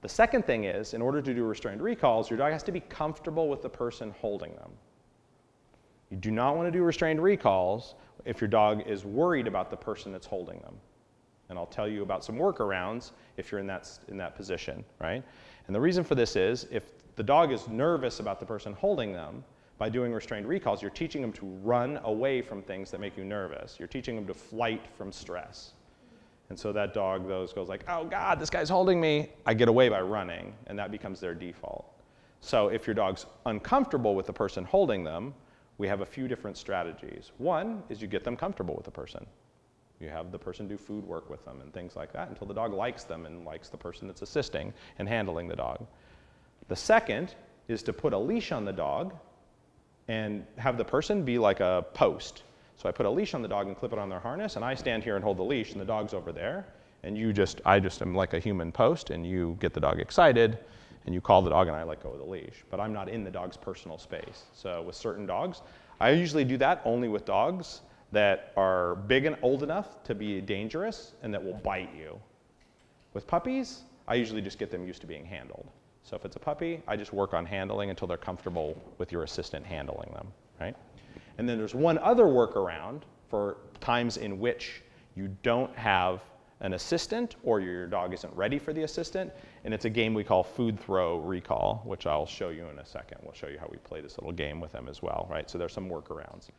The second thing is, in order to do restrained recalls, your dog has to be comfortable with the person holding them. You do not want to do restrained recalls if your dog is worried about the person that's holding them. And I'll tell you about some workarounds if you're in that position, right? And the reason for this is, if the dog is nervous about the person holding them, by doing restrained recalls, you're teaching them to run away from things that make you nervous. You're teaching them to flight from stress. And so that dog goes like, oh God, this guy's holding me. I get away by running, and that becomes their default. So if your dog's uncomfortable with the person holding them, we have a few different strategies. One is you get them comfortable with the person. You have the person do food work with them and things like that until the dog likes them and likes the person that's assisting and handling the dog. The second is to put a leash on the dog and have the person be like a post. So I put a leash on the dog and clip it on their harness, and I stand here and hold the leash, and the dog's over there, and I just am like a human post, and you get the dog excited, and you call the dog, and I let go of the leash. But I'm not in the dog's personal space. So with certain dogs, I usually do that only with dogs that are big and old enough to be dangerous and that will bite you. With puppies, I usually just get them used to being handled. So if it's a puppy, I just work on handling until they're comfortable with your assistant handling them, right? And then there's one other workaround for times in which you don't have an assistant or your dog isn't ready for the assistant, and it's a game we call food throw recall, which I'll show you in a second. We'll show you how we play this little game with them as well, right? So there's some workarounds.